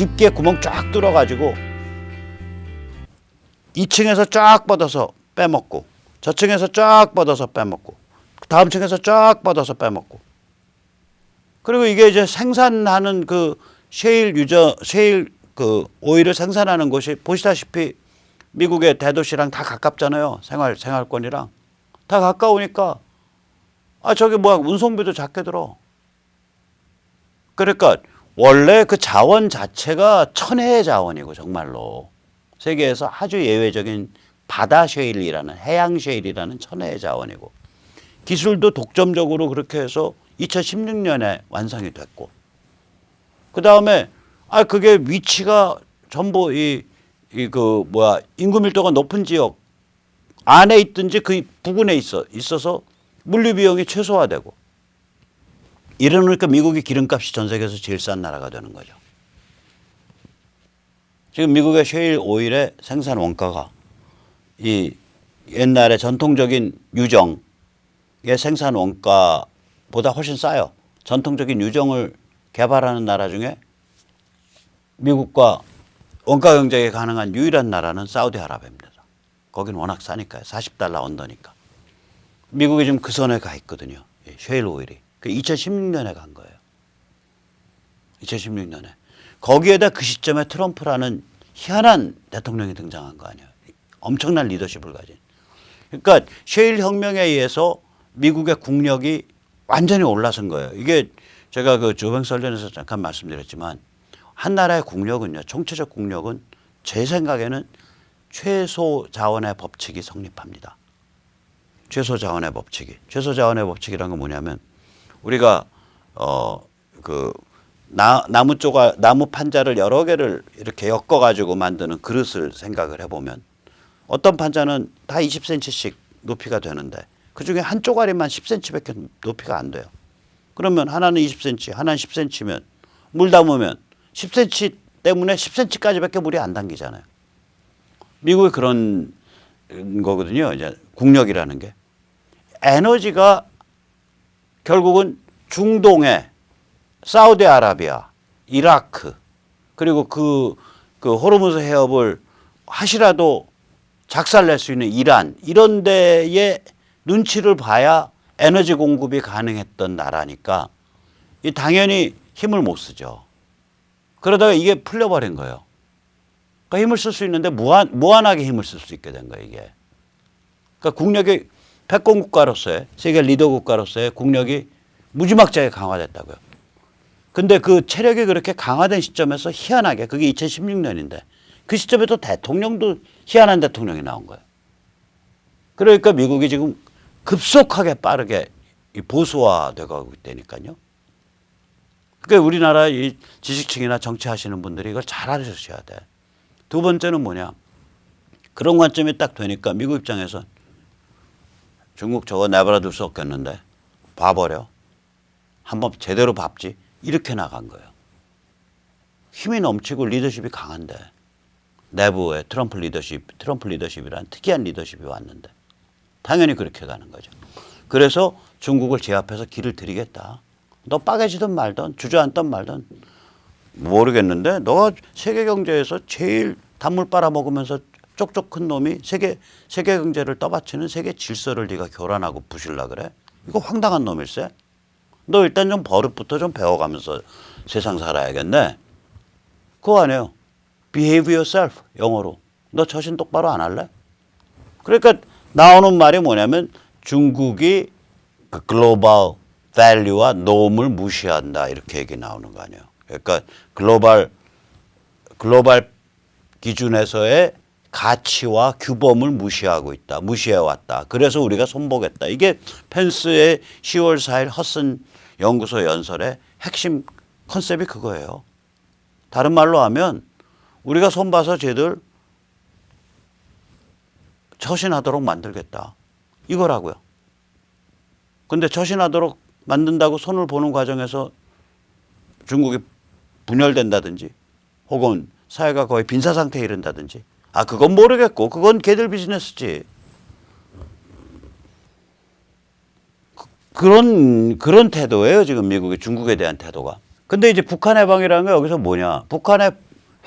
깊게 구멍 쫙 뚫어가지고 2층에서 쫙 뻗어서 빼먹고 저층에서 쫙 뻗어서 빼먹고 다음 층에서 쫙 뻗어서 빼먹고 그리고 이게 이제 생산하는 그 셰일 그 오일을 생산하는 곳이 보시다시피 미국의 대도시랑 다 가깝잖아요. 생활권이랑 다 가까우니까 저기 뭐야 운송비도 작게 들어. 그러니까 원래 그 자원 자체가 천혜의 자원이고 정말로 세계에서 아주 예외적인 바다 셰일이라는 해양 셰일이라는 천혜의 자원이고 기술도 독점적으로 그렇게 해서 2016년에 완성이 됐고 그 다음에 그게 위치가 전부 인구 밀도가 높은 지역 안에 있든지 그 부근에 있어서 물류 비용이 최소화되고 이러니까 미국이 기름값이 전 세계에서 제일 싼 나라가 되는 거죠. 지금 미국의 셰일 오일의 생산 원가가 이 옛날에 전통적인 유정의 생산 원가보다 훨씬 싸요. 전통적인 유정을 개발하는 나라 중에 미국과 원가 경쟁이 가능한 유일한 나라는 사우디아라비아입니다. 거기는 워낙 싸니까요. $40 언더니까. 미국이 지금 그 선에 가 있거든요. 셰일 오일이. 그 2016년에 간 거예요. 2016년에. 거기에다 그 시점에 트럼프라는 희한한 대통령이 등장한 거 아니에요. 엄청난 리더십을 가진. 그러니까 셰일 혁명에 의해서 미국의 국력이 완전히 올라선 거예요. 이게 제가 그 조병설전에서 잠깐 말씀드렸지만 한 나라의 국력은요. 총체적 국력은 제 생각에는 최소 자원의 법칙이 성립합니다. 최소 자원의 법칙이. 최소 자원의 법칙이란 건 뭐냐면 우리가 나무 판자를 여러 개를 이렇게 엮어 가지고 만드는 그릇을 생각을 해보면 어떤 판자는 다 20cm씩 높이가 되는데 그중에 한 쪼가리만 10cm밖에 높이가 안 돼요. 그러면 하나는 20cm, 하나는 10cm면 물 담으면 10cm 때문에 10cm까지밖에 물이 안 당기잖아요. 미국이 그런 거거든요. 이제 국력이라는 게. 에너지가 결국은 중동에 사우디아라비아, 이라크 그리고 그 호르무즈 해협을 하시라도 작살낼 수 있는 이란 이런 데에 눈치를 봐야 에너지 공급이 가능했던 나라니까 당연히 힘을 못 쓰죠. 그러다가 이게 풀려버린 거예요. 그러니까 힘을 쓸 수 있는데 무한하게 힘을 쓸 수 있게 된 거예요. 이게. 그러니까 국력이 패권 국가로서의 세계 리더 국가로서의 국력이 무지막지하게 강화됐다고요. 근데 그 체력이 그렇게 강화된 시점에서 희한하게 그게 2016년인데 그 시점에 또 대통령도 희한한 대통령이 나온 거예요. 그러니까 미국이 지금 급속하게 빠르게 보수화되어 가고 있다니까요. 그러니까 우리나라 이 지식층이나 정치하시는 분들이 이걸 잘 알으셔야 돼. 두 번째는 뭐냐. 그런 관점이 딱 되니까 미국 입장에서 중국 저거 내버려둘 수 없겠는데 봐버려. 한번 제대로 밟지. 이렇게 나간 거예요. 힘이 넘치고 리더십이 강한데 내부에 트럼프 리더십이란 특이한 리더십이 왔는데 당연히 그렇게 가는 거죠. 그래서 중국을 제압해서 길을 들이겠다. 너 빠개지든 말든 주저앉든 말든 모르겠는데 너가 세계 경제에서 제일 단물 빨아먹으면서 쪽쪽 큰 놈이 세계 경제를 떠받치는 세계 질서를 네가 교란하고 부실라 그래? 이거 황당한 놈일세? 너 일단 좀 버릇부터 좀 배워가면서 세상 살아야겠네. 그거 아니에요. Behave yourself 영어로. 너 처신 똑바로 안 할래? 그러니까 나오는 말이 뭐냐면 중국이 그 글로벌 밸류와 노움을 무시한다 이렇게 얘기 나오는 거 아니에요. 그러니까 글로벌 기준에서의 가치와 규범을 무시하고 있다. 무시해왔다. 그래서 우리가 손보겠다. 이게 펜스의 10월 4일 허슨 연구소 연설의 핵심 컨셉이 그거예요. 다른 말로 하면 우리가 손봐서 쟤들 처신하도록 만들겠다. 이거라고요. 근데 처신하도록 만든다고 손을 보는 과정에서 중국이 분열된다든지 혹은 사회가 거의 빈사 상태에 이른다든지 그건 모르겠고 그건 걔들 비즈니스지. 그런 태도예요. 지금 미국의 중국에 대한 태도가. 근데 이제 북한 해방이라는 게 여기서 뭐냐. 북한의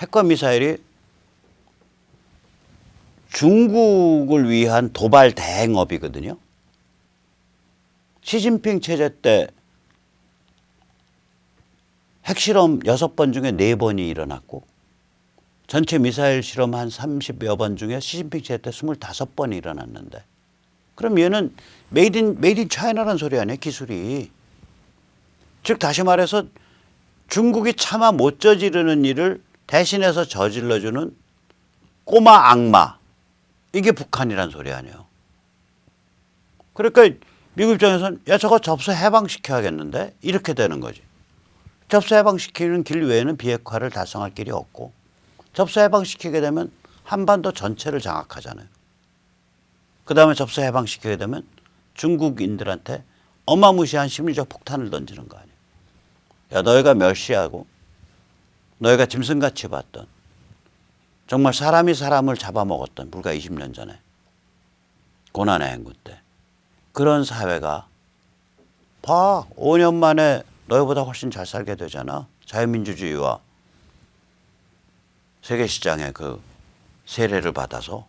핵과 미사일이 중국을 위한 도발 대행업이거든요. 시진핑 체제 때 핵실험 6번 중에 4번이 일어났고 전체 미사일 실험 한 30여 번 중에 시진핑 체제 때 25번이 일어났는데 그럼 얘는 메이드 인 차이나라는 소리 아니에요, 기술이. 즉 다시 말해서 중국이 차마 못 저지르는 일을 대신해서 저질러주는 꼬마 악마. 이게 북한이란 소리 아니에요. 그러니까 미국 입장에서는 야 저거 접수 해방시켜야겠는데 이렇게 되는 거지. 접수 해방시키는 길 외에는 비핵화를 달성할 길이 없고 접수 해방시키게 되면 한반도 전체를 장악하잖아요. 그다음에 접수 해방시키게 되면 중국인들한테 어마무시한 심리적 폭탄을 던지는 거 아니에요. 야 너희가 멸시하고 너희가 짐승같이 봤던 정말 사람이 사람을 잡아먹었던 불과 20년 전에 고난의 행군 때 그런 사회가 봐 5년 만에 너희보다 훨씬 잘 살게 되잖아. 자유민주주의와 세계시장의 그 세례를 받아서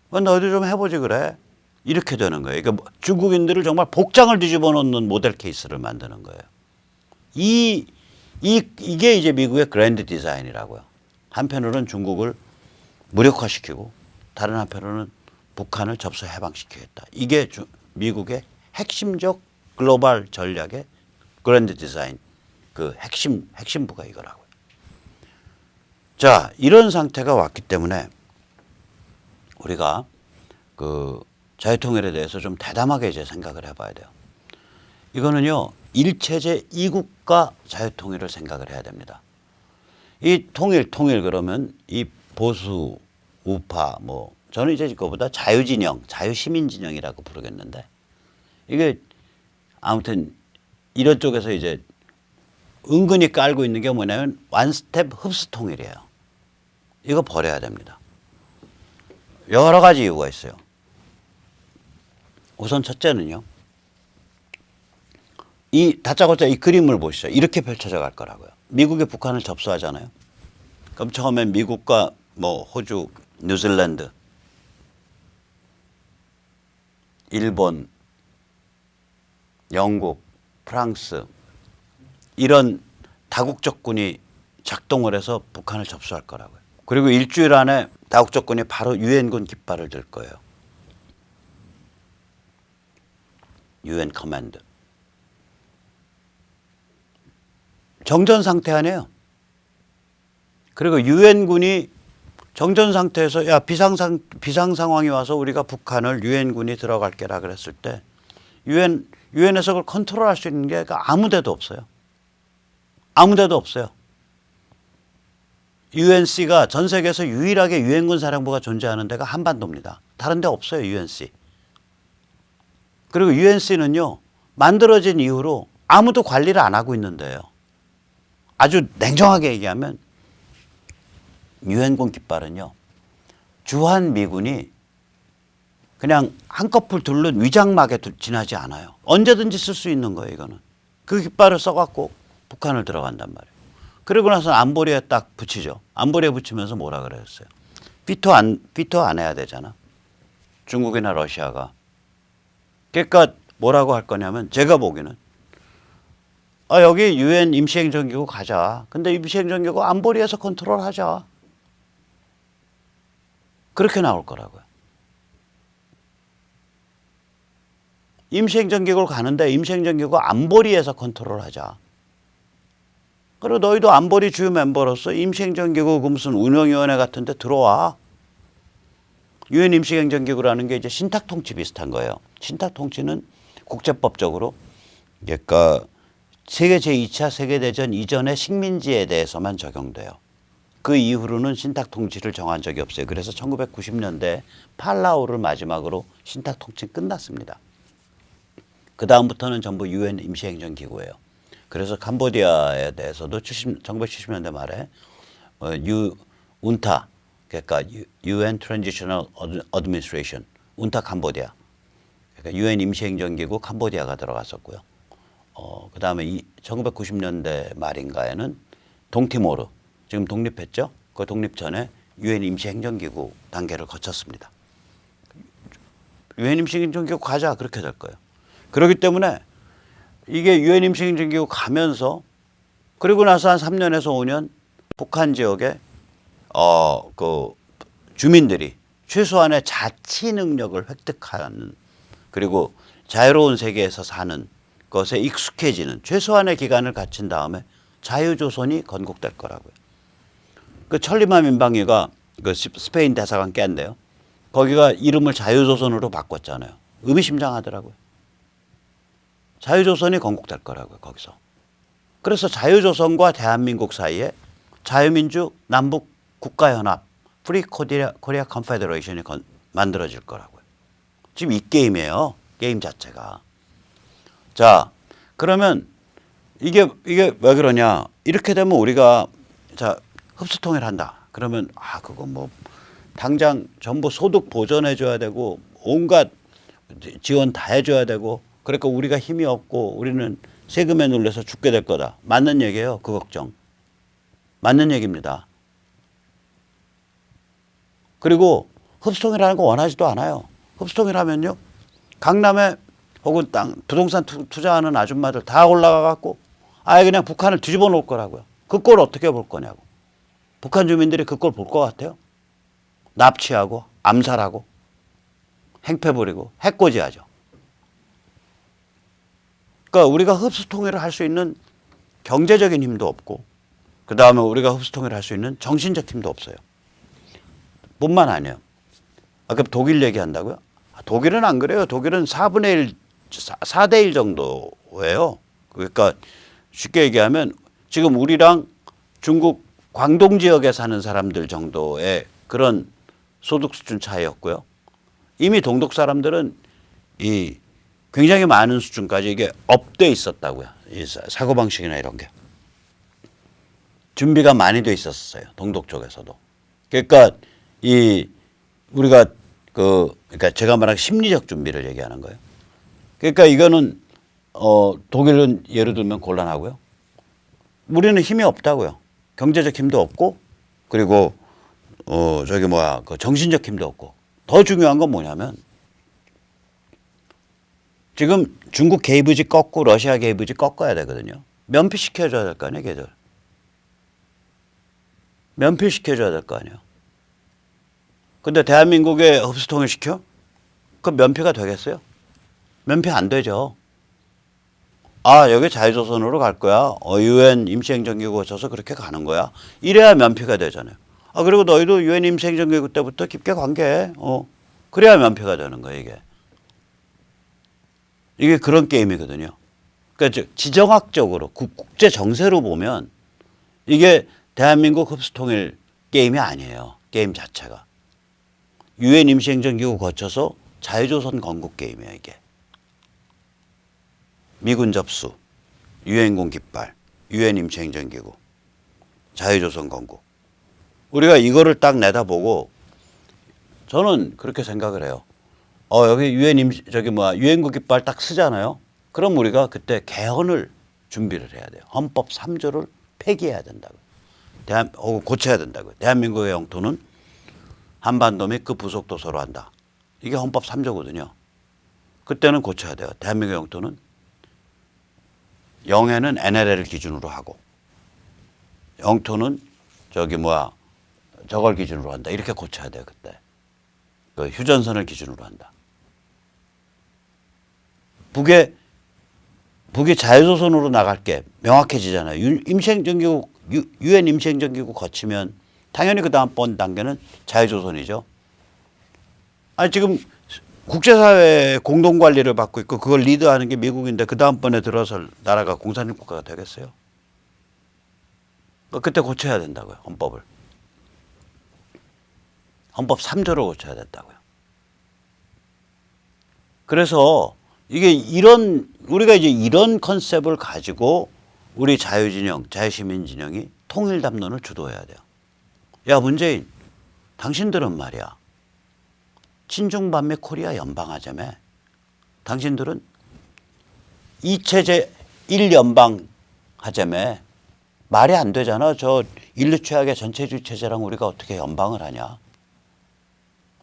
너희도 좀 해보지 그래. 이렇게 되는 거예요. 그러니까 중국인들을 정말 복장을 뒤집어 놓는 모델 케이스를 만드는 거예요. 이게 이제 미국의 그랜드 디자인이라고요. 한편으로는 중국을 무력화시키고 다른 한편으로는 북한을 접수 해방시키겠다. 이게 미국의 핵심적 글로벌 전략의 그랜드 디자인 그 핵심부가 이거라고요. 자, 이런 상태가 왔기 때문에 우리가 그 자유통일에 대해서 좀 대담하게 이제 생각을 해봐야 돼요. 이거는요, 일체제 이국가 자유통일을 생각을 해야 됩니다. 이 통일 그러면 이 보수 우파 뭐 저는 이제 그거보다 자유진영, 자유시민진영이라고 부르겠는데 이게 아무튼 이런 쪽에서 이제 은근히 깔고 있는 게 뭐냐면 원스텝 흡수 통일이에요. 이거 버려야 됩니다. 여러 가지 이유가 있어요. 우선 첫째는요. 이 다짜고짜 이 그림을 보시죠. 이렇게 펼쳐져 갈 거라고요. 미국이 북한을 접수하잖아요. 그럼 처음엔 미국과 뭐 호주, 뉴질랜드, 일본, 영국, 프랑스 이런 다국적군이 작동을 해서 북한을 접수할 거라고요. 그리고 일주일 안에 다국적군이 바로 유엔군 깃발을 들 거예요. 유엔 커맨드. 정전 상태 아니에요. 그리고 유엔군이 정전 상태에서 야 비상 상황이 와서 우리가 북한을 유엔군이 들어갈 게라 그랬을 때 유엔에서 그걸 컨트롤할 수 있는 게 아무 데도 없어요. 아무 데도 없어요. UNC가 전 세계에서 유일하게 유엔군 사령부가 존재하는 데가 한반도입니다. 다른 데 없어요, UNC. 그리고 UNC는요, 만들어진 이후로 아무도 관리를 안 하고 있는데요. 아주 냉정하게 얘기하면 유엔군 깃발은요, 주한미군이 그냥 한꺼풀 둘른 위장막에 지나지 않아요. 언제든지 쓸 수 있는 거예요, 이거는. 그 깃발을 써갖고 북한을 들어간단 말이에요. 그리고 나서 안보리에 딱 붙이죠. 안보리에 붙이면서 뭐라 그랬어요? 비토 안 해야 되잖아. 중국이나 러시아가. 그러니까 뭐라고 할 거냐면 제가 보기에는 여기 유엔 임시행정기구 가자. 근데 임시행정기구 안보리에서 컨트롤하자. 그렇게 나올 거라고요. 임시행정기구를 가는데 임시행정기구 안보리에서 컨트롤하자. 그리고 너희도 안보리 주요 멤버로서 임시행정기구 그 무슨 운영위원회 같은 데 들어와. 유엔 임시행정기구라는 게 이제 신탁통치 비슷한 거예요. 신탁통치는 국제법적으로 그러니까 세계 제2차 세계대전 이전의 식민지에 대해서만 적용돼요. 그 이후로는 신탁통치를 정한 적이 없어요. 그래서 1990년대 팔라우를 마지막으로 신탁통치 끝났습니다. 그 다음부터는 전부 유엔 임시행정기구예요. 그래서 캄보디아에 대해서도 1970년대 말에 운타 그러니까 UN Transitional Administration 운타 캄보디아 그러니까 유엔 임시행정기구 캄보디아가 들어갔었고요. 그다음에 1990년대 말인가에는 동티모르 지금 독립했죠. 그 독립 전에 유엔 임시행정기구 단계를 거쳤습니다. 유엔 임시행정기구 가자 그렇게 될 거예요. 그렇기 때문에 이게 유엔 임시행정기구 가면서 그리고 나서 한 3년에서 5년 북한 지역에 그 주민들이 최소한의 자치 능력을 획득하는 그리고 자유로운 세계에서 사는 것에 익숙해지는 최소한의 기간을 갖춘 다음에 자유조선이 건국될 거라고요. 그 천리마 민방위가 그 스페인 대사관 깬데요. 거기가 이름을 자유조선으로 바꿨잖아요. 의미심장하더라고요. 자유조선이 건국될 거라고요. 거기서. 그래서 자유조선과 대한민국 사이에 자유민주 남북 국가연합 프리 코리아 컨페더레이션이 만들어질 거라고요. 지금 이 게임이에요. 게임 자체가. 자, 그러면 이게 왜 그러냐? 이렇게 되면 우리가 자 흡수통일한다. 그러면 그거 뭐 당장 전부 소득 보전해 줘야 되고 온갖 지원 다 해줘야 되고 그러니까 우리가 힘이 없고 우리는 세금에 눌려서 죽게 될 거다. 맞는 얘기예요. 그 걱정. 맞는 얘기입니다. 그리고 흡수통일하는 거 원하지도 않아요. 흡수통일하면요. 강남에 혹은 부동산 투자하는 아줌마들 다 올라가 갖고 아예 그냥 북한을 뒤집어 놓을 거라고요. 그 꼴 어떻게 볼 거냐고. 북한 주민들이 그 꼴 볼 것 같아요. 납치하고 암살하고 행패 부리고 해코지하죠. 그러니까 우리가 흡수통일을 할 수 있는 경제적인 힘도 없고 그다음에 우리가 흡수통일을 할 수 있는 정신적 힘도 없어요. 뿐만 아니에요. 아까 독일 얘기한다고요? 독일은 안 그래요. 독일은 4분의 1, 4대 1 정도예요. 그러니까 쉽게 얘기하면 지금 우리랑 중국 광동 지역에 사는 사람들 정도의 그런 소득 수준 차이였고요. 이미 동독 사람들은 이 굉장히 많은 수준까지 이게 업돼 있었다고요. 이 사고방식이나 이런 게. 준비가 많이 돼 있었어요. 동독 쪽에서도. 그러니까 우리가 그러니까 제가 말한 심리적 준비를 얘기하는 거예요. 그러니까 이거는 독일은 예를 들면 곤란하고요. 우리는 힘이 없다고요. 경제적 힘도 없고 그리고 그 정신적 힘도 없고 더 중요한 건 뭐냐면 지금 중국 게이브지 꺾고 러시아 게이브지 꺾어야 되거든요. 면피시켜줘야 될 거 아니에요, 걔들. 면피시켜줘야 될 거 아니에요. 근데 대한민국에 흡수통일 시켜? 그럼 면피가 되겠어요? 면피 안 되죠. 여기 자유조선으로 갈 거야. 유엔 임시행정기구 거쳐서 그렇게 가는 거야. 이래야 면피가 되잖아요. 그리고 너희도 유엔 임시행정기구 때부터 깊게 관계해. 그래야 면피가 되는 거야, 이게. 이게 그런 게임이거든요. 그러니까 지정학적으로 국제 정세로 보면 이게 대한민국 흡수통일 게임이 아니에요. 게임 자체가. 유엔 임시행정기구 거쳐서 자유조선 건국 게임이에요, 이게. 미군 접수, 유엔군 깃발, 유엔 임시행정기구, 자유조선 건국. 우리가 이거를 딱 내다보고 저는 그렇게 생각을 해요. 여기 유엔군 깃발 딱 쓰잖아요. 그럼 우리가 그때 개헌을 준비를 해야 돼요. 헌법 3조를 폐기해야 된다고. 고쳐야 된다고요. 대한민국의 영토는 한반도 및 그 부속 도서로 한다. 이게 헌법 3조거든요. 그때는 고쳐야 돼요. 대한민국의 영토는 영해는 NLL을 기준으로 하고 영토는 저걸 기준으로 한다. 이렇게 고쳐야 돼요. 그때. 그 휴전선을 기준으로 한다. 북이 자유조선으로 나갈 게 명확해지잖아요. 유엔 임시행정기구 거치면 당연히 그 다음번 단계는 자유조선이죠. 지금 국제사회 공동관리를 받고 있고 그걸 리드하는 게 미국인데 그 다음번에 들어설 나라가 공산주의 국가가 되겠어요? 그때 고쳐야 된다고요. 헌법을. 헌법 3조를 고쳐야 된다고요. 그래서 우리가 이제 이런 컨셉을 가지고 우리 자유진영, 자유시민진영이 통일담론을 주도해야 돼요. 야, 문재인, 당신들은 말이야. 친중반미 코리아 연방하자며 당신들은 2체제 1연방 하자며 말이 안 되잖아. 저 인류 최악의 전체주의 체제랑 우리가 어떻게 연방을 하냐.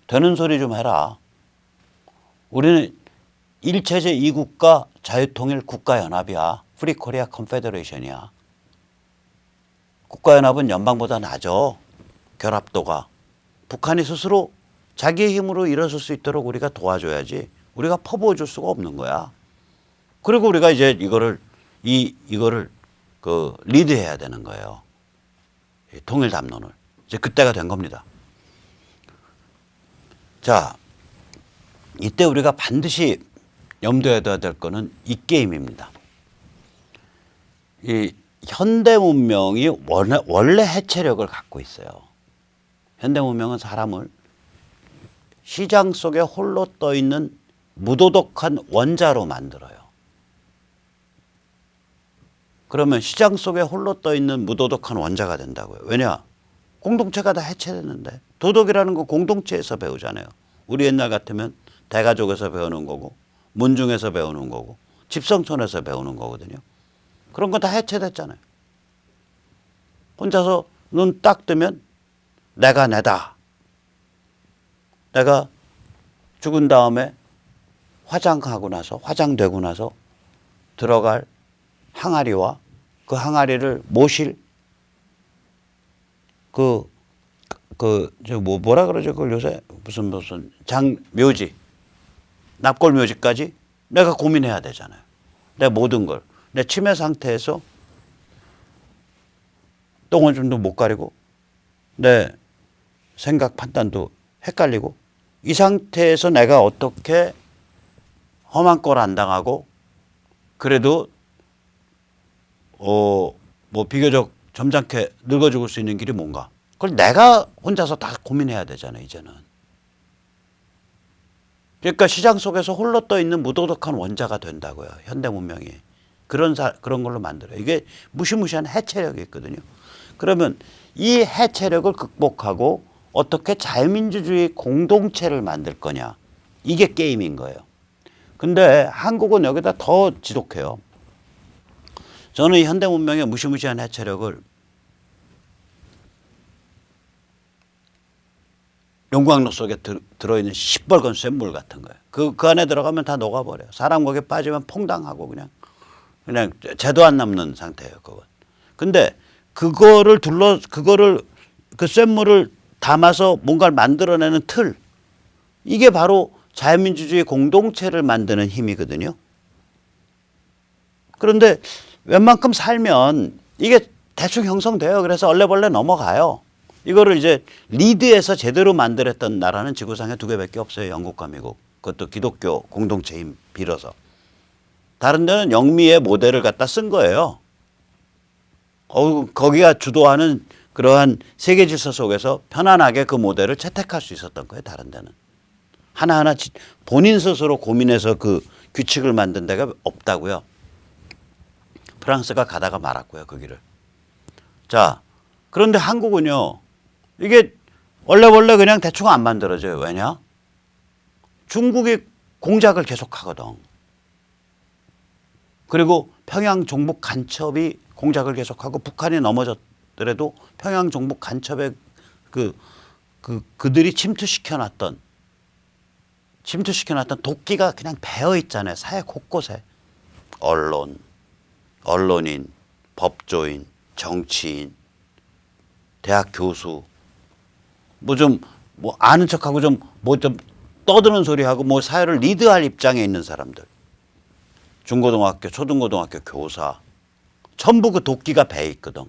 되는 소리 좀 해라. 우리는 1체제 2국가 자유통일 국가연합이야. 프리 코리아 컨페더레이션이야. 국가연합은 연방보다 낮아. 결합도가. 북한이 스스로 자기의 힘으로 일어설 수 있도록 우리가 도와줘야지. 우리가 퍼부어 줄 수가 없는 거야. 그리고 우리가 이제 이거를 리드해야 되는 거예요. 통일 담론을. 이제 그때가 된 겁니다. 자, 이때 우리가 반드시 염두에 둬야 될 거는 이 게임입니다. 이 현대 문명이 원래 해체력을 갖고 있어요. 현대 문명은 사람을 시장 속에 홀로 떠 있는 무도덕한 원자로 만들어요. 그러면 시장 속에 홀로 떠 있는 무도덕한 원자가 된다고요. 왜냐? 공동체가 다 해체됐는데. 도덕이라는 거 공동체에서 배우잖아요. 우리 옛날 같으면 대가족에서 배우는 거고 문중에서 배우는 거고 집성촌에서 배우는 거거든요. 그런 건 다 해체됐잖아요. 혼자서 눈 딱 뜨면 내가 내다. 내가 죽은 다음에 화장되고 나서 들어갈 항아리와 그 항아리를 모실 뭐라 그러죠? 그걸 요새 무슨 묘지, 납골 묘지까지 내가 고민해야 되잖아요. 내 모든 걸. 내 치매 상태에서 똥을 좀도 못 가리고 내 생각 판단도 헷갈리고 이 상태에서 내가 어떻게 험한 꼴 안 당하고 그래도 비교적 점잖게 늙어 죽을 수 있는 길이 뭔가. 그걸 내가 혼자서 다 고민해야 되잖아요, 이제는. 그러니까 시장 속에서 홀로 떠 있는 무도덕한 원자가 된다고요, 현대 문명이. 그런 걸로 만들어요. 이게 무시무시한 해체력이 있거든요. 그러면 이 해체력을 극복하고 어떻게 자유민주주의 공동체를 만들 거냐. 이게 게임인 거예요. 근데 한국은 여기다 더 지독해요. 저는 이 현대 문명의 무시무시한 해체력을 용광로 속에 들어있는 시뻘건 쇳물 같은 거예요. 그 안에 들어가면 다 녹아버려요. 사람 거기에 빠지면 퐁당하고 그냥 재도 안 남는 상태예요, 그건. 근데 그 쇳물을 담아서 뭔가를 만들어내는 틀. 이게 바로 자유민주주의 공동체를 만드는 힘이거든요. 그런데 웬만큼 살면 이게 대충 형성돼요. 그래서 얼레벌레 넘어가요. 이거를 이제 리드해서 제대로 만들었던 나라는 지구상에 2개밖에 없어요. 영국과 미국. 그것도 기독교 공동체 힘 빌어서. 다른 데는 영미의 모델을 갖다 쓴 거예요. 거기가 주도하는 그러한 세계 질서 속에서 편안하게 그 모델을 채택할 수 있었던 거예요. 다른 데는. 하나하나 본인 스스로 고민해서 그 규칙을 만든 데가 없다고요. 프랑스가 가다가 말았고요, 그 길을. 자, 그런데 한국은요, 이게 원래 그냥 대충 안 만들어져요. 왜냐? 중국이 공작을 계속 하거든. 그리고 평양 종북 간첩이 공작을 계속하고 북한이 넘어졌더라도 평양 종북 간첩에 그들이 침투시켜놨던 도끼가 그냥 배어 있잖아요. 사회 곳곳에. 언론인, 법조인, 정치인, 대학 교수, 아는 척하고 좀 떠드는 소리하고 사회를 리드할 입장에 있는 사람들. 중고등학교, 초등고등학교 교사. 전부 그 도끼가 배에 있거든.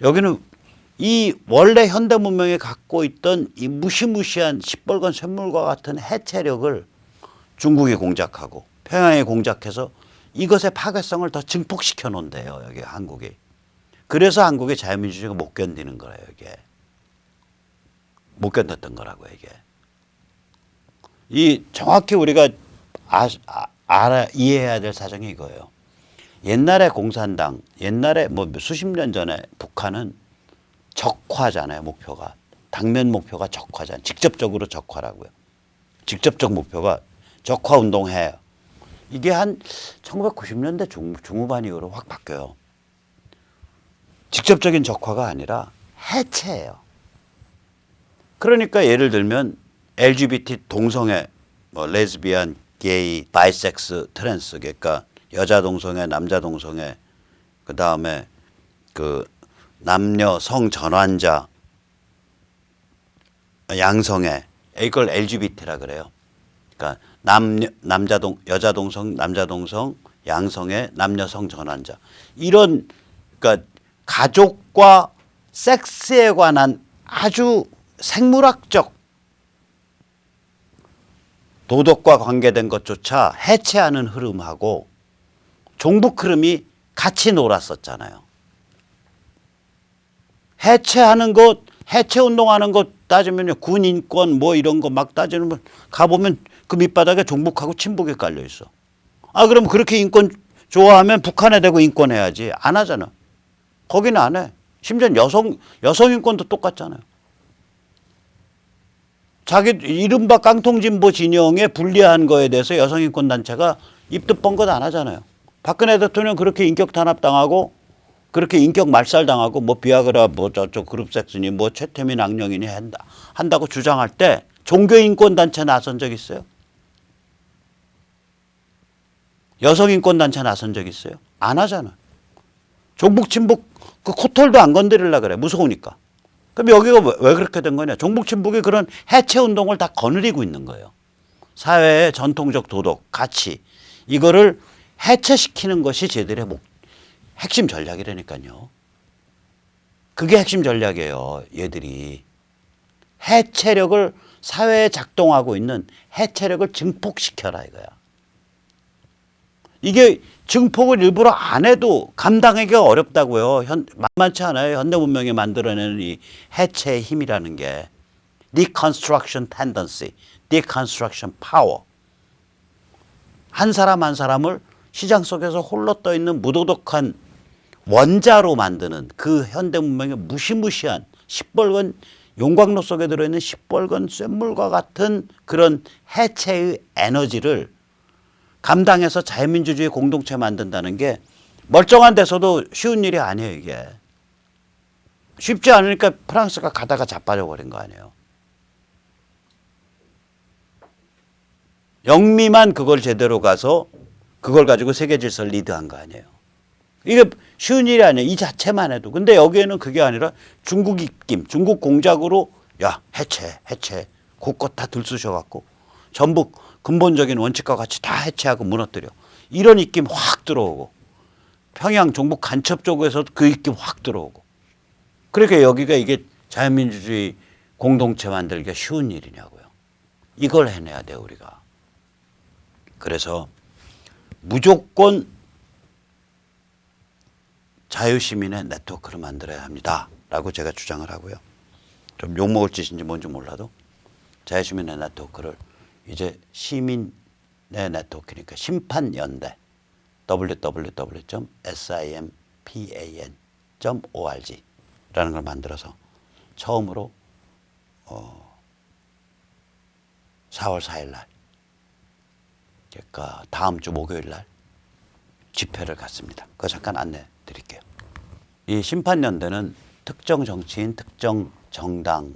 여기는 이 원래 현대 문명이 갖고 있던 이 무시무시한 시뻘건 쇳물과 같은 해체력을 중국이 공작하고 평양이 공작해서 이것의 파괴성을 더 증폭시켜 놓은대요. 여기 한국이. 그래서 한국의 자유민주주의가 못 견디는 거예요. 이게. 못 견뎠던 거라고 이게. 이 정확히 우리가 이해해야 될 사정이 이거예요. 옛날에 공산당, 옛날에 수십 년 전에 북한은 적화잖아요. 목표가. 당면 목표가 적화잖아요. 직접적으로 적화라고요. 직접적 목표가 적화 운동해요. 이게 한 1990년대 중후반 이후로 확 바뀌어요. 직접적인 적화가 아니라 해체예요. 그러니까 예를 들면 LGBT 동성애, 뭐 레즈비안, 게이, 바이섹스, 트랜스, 그러니까 여자 동성애, 남자 동성애, 그 다음에 그 남녀 성 전환자, 양성애, 이걸 LGBT라 그래요. 그러니까 여자 동성, 남자 동성, 양성애, 남녀 성 전환자, 이런 그러니까 가족과 섹스에 관한 아주 생물학적 도덕과 관계된 것조차 해체하는 흐름하고 종북 흐름이 같이 놀았었잖아요. 해체하는 것, 해체 운동하는 것 따지면요, 군 인권 뭐 이런 거 막 따지면 가보면 그 밑바닥에 종북하고 친북이 깔려 있어. 아, 그럼 그렇게 인권 좋아하면 북한에 대고 인권해야지. 안 하잖아. 거기는 안 해. 심지어 여성 인권도 똑같잖아요. 자기 이른바 깡통진보 진영에 불리한 거에 대해서 여성인권단체가 입도 뻥긋 안 하잖아요. 박근혜 대통령 그렇게 인격 탄압당하고 그렇게 인격 말살당하고 뭐 비아그라 뭐 저쪽 그룹섹스니 뭐 최태민 악령이니 한다고 주장할 때 종교인권단체 나선 적 있어요? 여성인권단체 나선 적 있어요? 안 하잖아. 종북 친북 그 코털도 안 건드리려고 그래. 무서우니까. 그럼 여기가 왜 그렇게 된 거냐. 종북 친북이 그런 해체 운동을 다 거느리고 있는 거예요. 사회의 전통적 도덕, 가치 이거를 해체시키는 것이 쟤들의 핵심 전략이라니까요. 그게 핵심 전략이에요. 얘들이. 해체력을 사회에 작동하고 있는 해체력을 증폭시켜라 이거야. 이게 증폭을 일부러 안 해도 감당하기가 어렵다고요. 만만치 않아요. 현대 문명이 만들어내는 이 해체의 힘이라는 게. Deconstruction tendency, deconstruction power. 한 사람 한 사람을 시장 속에서 홀로 떠 있는 무도덕한 원자로 만드는 그 현대 문명의 무시무시한 시뻘건 용광로 속에 들어있는 시뻘건 쇳물과 같은 그런 해체의 에너지를 감당해서 자유민주주의 공동체 만든다는 게 멀쩡한 데서도 쉬운 일이 아니에요. 이게 쉽지 않으니까 프랑스가 가다가 자빠져 버린 거 아니에요. 영미만 그걸 제대로 가서 그걸 가지고 세계 질서를 리드한 거 아니에요. 이게 쉬운 일이 아니에요. 이 자체만 해도. 근데 여기에는 그게 아니라 중국 입김, 중국 공작으로 야 해체 곳곳 다 들쑤셔갖고 전부 근본적인 원칙과 같이 다 해체하고 무너뜨려. 이런 입김 확 들어오고 평양 종북 간첩 쪽에서도 그 입김 확 들어오고. 그러니까 여기가 이게 자유민주주의 공동체 만들기가 쉬운 일이냐고요. 이걸 해내야 돼요 우리가. 그래서 무조건 자유시민의 네트워크를 만들어야 합니다 라고 제가 주장을 하고요. 좀 욕먹을 짓인지 뭔지 몰라도 자유시민의 네트워크를 이제 시민의 네트워크니까 심판연대 www.simpan.org 라는 걸 만들어서 처음으로 4월 4일 날 그러니까 다음 주 목요일 날 집회를 갖습니다. 그거 잠깐 안내 드릴게요. 이 심판연대는 특정 정치인, 특정 정당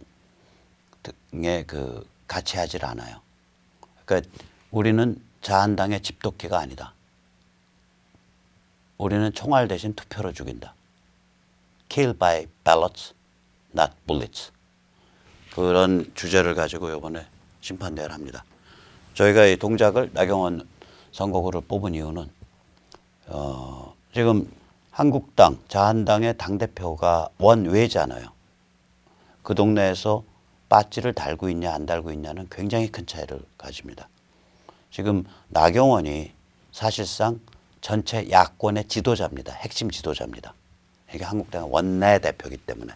등에 같이 하질 않아요. 그러니까 우리는 자한당의 집도끼가 아니다. 우리는 총알 대신 투표로 죽인다. Kill by ballots, not bullets. 그런 주제를 가지고 이번에 심판대회를 합니다. 저희가 이 동작을 나경원 선거구를 뽑은 이유는 지금 한국당, 자한당의 당대표가 원외잖아요. 그 동네에서 빠찌를 달고 있냐 안 달고 있냐는 굉장히 큰 차이를 가집니다. 지금 나경원이 사실상 전체 야권의 지도자입니다. 핵심 지도자입니다. 이게 한국당의 원내대표이기 때문에.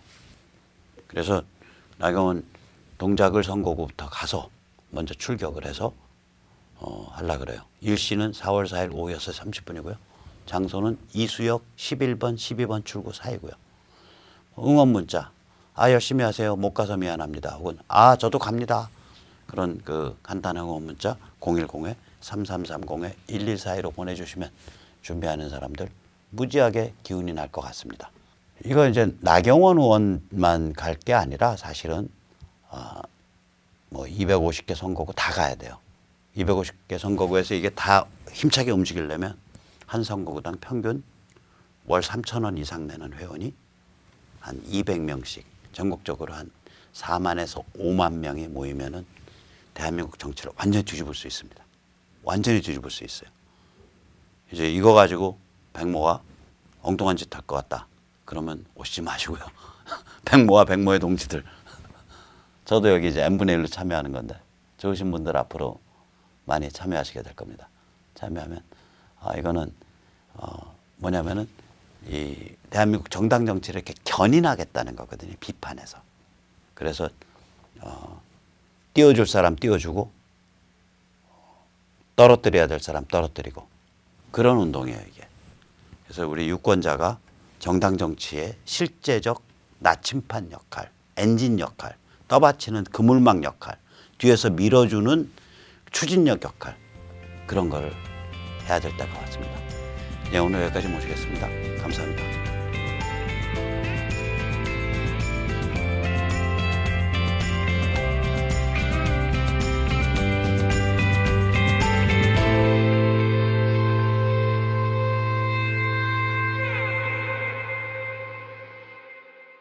그래서 나경원 동작을 선거구부터 가서 먼저 출격을 해서 하려고 그래요. 일시는 4월 4일 오후 6시 30분이고요. 장소는 이수역 11번, 12번 출구 사이고요. 응원 문자. 열심히 하세요. 못 가서 미안합니다. 혹은 저도 갑니다. 그런 간단한 응원 문자 010에 3330-1142로 보내주시면 준비하는 사람들 무지하게 기운이 날 것 같습니다. 이거 이제 나경원 의원만 갈 게 아니라 사실은 뭐 250개 선거구 다 가야 돼요. 250개 선거구에서 이게 다 힘차게 움직이려면 한 선거구당 평균 월 3,000원 이상 내는 회원이 한 200명씩 전국적으로 한 4만에서 5만 명이 모이면은 대한민국 정치를 완전히 뒤집을 수 있습니다. 완전히 뒤집을 수 있어요. 이제 이거 가지고 백모가 엉뚱한 짓 할 것 같다. 그러면 오시지 마시고요. 백모와 백모의 동지들. 저도 여기 이제 n분의 1로 참여하는 건데 좋으신 분들 앞으로 많이 참여하시게 될 겁니다. 참여하면 이거는 뭐냐면은 이 대한민국 정당 정치를 이렇게 견인하겠다는 거거든요. 비판해서. 그래서 띄워줄 사람 띄워주고 떨어뜨려야 될 사람 떨어뜨리고 그런 운동이에요, 이게. 그래서 우리 유권자가 정당 정치의 실제적 나침판 역할, 엔진 역할, 떠받치는 그물망 역할, 뒤에서 밀어주는 추진력 역할, 그런 걸 해야 될 때가 왔습니다. 네, 오늘 여기까지 모시겠습니다. 감사합니다.